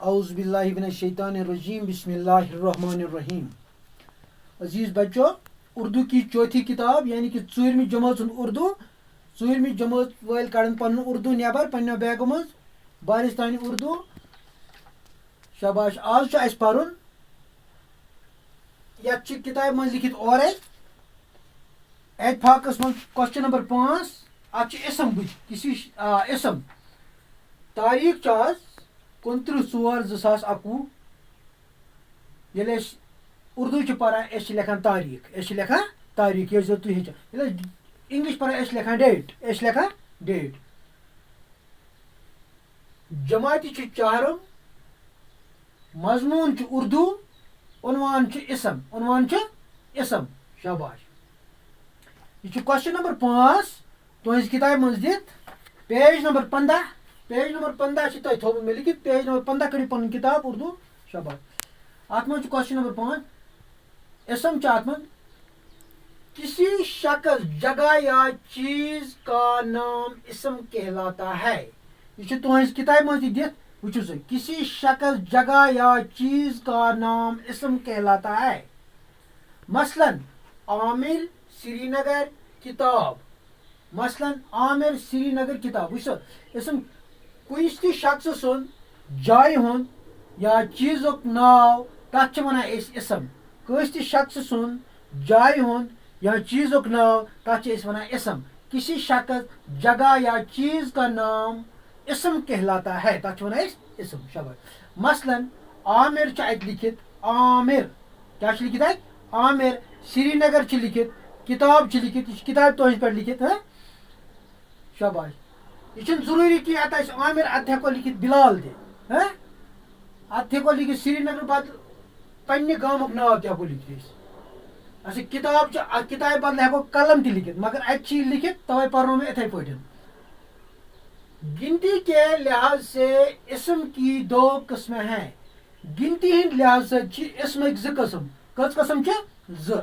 اعوذ باللہ من الشیطان الرجیم بسم اللہ الرحمن الرحیم. عزیز بچو، اردو کی چوتھی کتاب یعنی کہ ژوٗرمہِ جمٲژ ہُنٛد اردو. ژوٗرمہِ جمٲژ وٲلۍ کڑن پنُن اردو نٮ۪بر پننٮ۪و بیگو منٛز بارستانہِ اردو. شاباش. آز چھُ اَسہِ پرُن یتھ چھِ کتابہِ منٛز لیکھِتھ اورے اتفاقس منٛز کوسچن نمبر 5. اتھ چھِ اسم بٕتھِ کسی اسم. تاریخ چھُ آز 29/4/2021. ییٚلہِ أسۍ اردو چھِ پران أسۍ چھِ لیکھان تاریخ. ییٚلہِ زن تُہۍ ہیٚچھِو. ییٚلہِ أسۍ انگلش پران أسۍ چھِ لیکھان ڈیٹ. جماعتہِ چھُ چہارم. مضموٗن چھُ اردو. عنوان چھُ اسم. شاباش. یہ چھُ کوسچن نمبر 5 تُہنٛزِ کتابہِ منٛز دِتھ. Page number 15. پیج نمبر 15 چھُ تۄہہِ تھوٚومُت مےٚ لیکھِتھ. پیج نمبر 15 کٔڑِو پنٕنۍ کتاب اردو. شاباش. اتھ منٛز چھُ کوسچن نمبر 5. اسم چھُ اتھ منٛز کسی شخص جگہ یا چیز کا نام اسم کہلاتا ہے. یہ چھُ تُہنٛزِ کتابہِ منٛز تہِ دِتھ. وٕچھِو سا. کسی شخص جگہ یا چیز کا نام اسم کہلاتا ہے. مثلاً عامر سری نگر کتاب. وٕچھ سا. اسم کُنہِ تہِ شخص سُنٛد جایہِ ہُنٛد یا چیٖزُک ناو تتھ چھِ ونان أسۍ اسم. کٲنٛسہِ تہِ شخص سُنٛد جایہِ ہُنٛد یا چیٖزُک ناو تتھ چھِ أسۍ ونان اسم. کسی شخص جگہ یا چیز کا نام اسم کہلاتا ہے. تتھ چھِ ونان أسۍ اسم. شاباش. مثلاً عامر چھُ اتہِ لیکھِتھ. عامر کیٛاہ چھُ لیکھِتھ اتہِ؟ عامر. سری نگر چھُ لیکھِتھ. کتاب چھِ لیکھِتھ. یہِ چھِ کتابہِ تُہنٛزِ پٮ۪ٹھ لیکھِتھ. شاباش. یہ چھُنہٕ ضروٗری کینٛہہ اتھ آسہِ عامر اتھ ہٮ۪کو لیکھِتھ بلال تہِ. اتھ ہٮ۪کو لیکھِتھ سری نگر بدلہٕ پننہِ گامُک ناو تہِ ہٮ۪کو لیکھِتھ أسۍ. اچھا کتاب چھِ اتھ کتابہِ بدلہٕ ہٮ۪کو قلم تہِ لیکھِتھ مگر اتہِ چھِ یہِ لیکھِتھ توے پرنو مےٚ اِتھے پٲٹھۍ. گنتی کے لحاظ سے اسم کی 2 قسمیں ہیں. گنتی ہٕنٛدۍ لحاظ سۭتۍ چھِ اسمٕکۍ 2 قسم. کٔژ قسم چھِ؟ 2.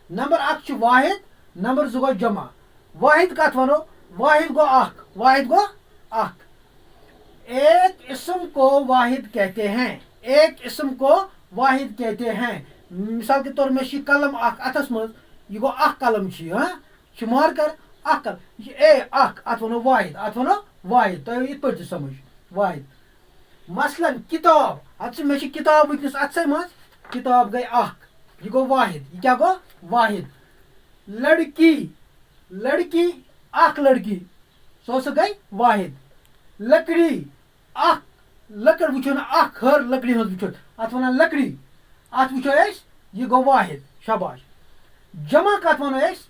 نمبر 1 چھُ واحد. نمبر 2 گوٚو جمع. واحد کتھ ونو؟ واحد گوٚو اکھ. ایک اسم کو واحد کہتے ہیں. مثال کے طور میں چھِ قلم اکھ اتھس منٛز. یہِ گوٚو اکھ قلم چھُ یہِ. چھُ مارکر اکھ قلم. یہِ چھُ اکھ. اتھ ونو واحد. تۄہہِ یِتھ پٲٹھۍ تہِ سمجھ. واحد. مثلاً کتاب. مےٚ چھِ کتاب وٕنکیٚنس اتھسٕے منٛز. کتاب گٔے اکھ. یہِ گوٚو واحد. یہِ کیٛاہ گوٚو؟ واحد. لڑکی اکھ لڑکی سۄ گٔے واحد. لکڑی اکھ لٔکٕر وٕچھو نہٕ اکھ ہر لکڑی ہٕنٛز وٕچھو اتھ ونان لکڑی. اتھ وٕچھو أسۍ یہِ گوٚو واحد. شاباش. جمع کتھ ونو أسۍ؟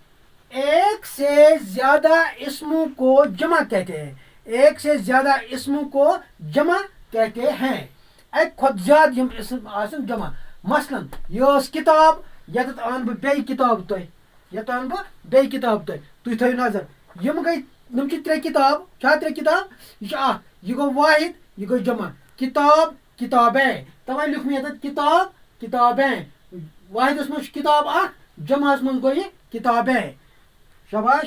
ایک سے زیادہ اسموں کو جمع کہتے ہیں. اکہِ کھۄتہٕ زیادٕ یِم اسم آسن جمع. مثلاً یہِ ٲس کتاب. ییٚتٮ۪تھ اَنہٕ بہٕ بیٚیہِ کتاب تۄہہِ. تُہۍ تھٲیِو نظر. یِم چھِ 3 کتاب. چھا 3 کتاب؟ یہِ چھُ اکھ. یہِ گوٚو واحد. یہِ گوٚو جمع. کتابیں. توے لیوٚکھ مےٚ ییٚتٮ۪تھ کتابیں. واحدس منٛز چھُ کتاب اکھ. جمعس منٛز گوٚو یہِ کتابیں. شاباش.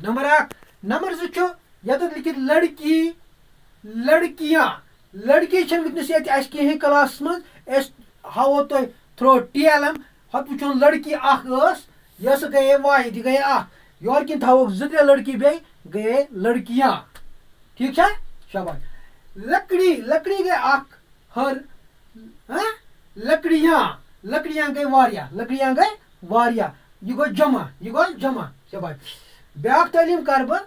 نمبر 1. نمبر 2 چھُ ییٚتٮ۪تھ لیکھِتھ لڑکیاں. لڑکی چھنہٕ وٕنکیٚنس ییٚتہِ اَسہِ کِہیٖنۍ کلاسس منٛز. أسۍ ہاوو تۄہہِ تھرو TLM. ہۄتہٕ وٕچھون لڑکی اکھ ٲس. یہِ ہسا گٔیے واحد. یہِ گٔیے اکھ. یورٕ کِنۍ تھاووکھ 2-3 لڑکی بیٚیہِ گٔیے لڑکیاں. ٹھیٖک چھا؟ شاباش. لکڑی گٔے اکھ ہر. لکڑیاں گٔے واریاہ. یہِ گوٚو جمع. شاباش. بیٛاکھ تعلیٖم کرٕ بہٕ.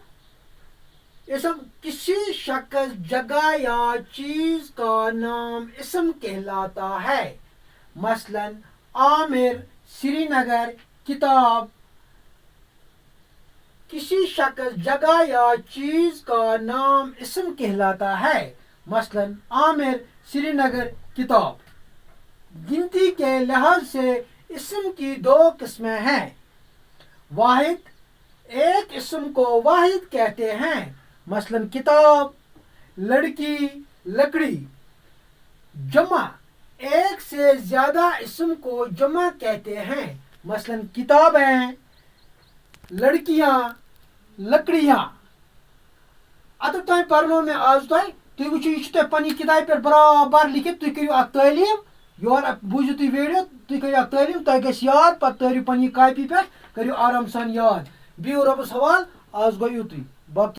اسم کسی شخص جگہ یا چیز کا نام اسم کہلاتا ہے. مثلاً عامر سری نگر کتاب. کسی شخص جگہ یا چیز کا نام اسم کہلاتا ہے. مثلاً عامر سری نگر کتاب. گنتی کے لحاظ سے اسم کی 2 قسمیں ہیں. واحد. ایک اسم کو واحد کہتے ہیں. مثلاً کتاب. لڑکی لکڑی. جمع. ایک سے زیادہ اسم کو جمع کہتے ہیں. مثلاً کتابیں لڑکیاں لکڑیاں. اتھ تام پرنو مےٚ آز تۄہہِ تُہۍ وٕچھِو یہِ چھُ تۄہہِ پنٛنہِ کِتابہِ پٮ۪ٹھ برابر لیکھِتھ تُہۍ کٔرِو اَکھ تعلیٖم یورٕ بوٗزِو تُہۍ ویٖڈیو تُہۍ کٔرِو اَکھ تعلیٖم تۄہہِ گژھِ یاد پَتہٕ تٲرِو پنٛنہِ کاپی پٮ۪ٹھ کٔرِو آرام سان یاد بِہِو رۄبَس حوال آز گوٚو یُتُے باقٕے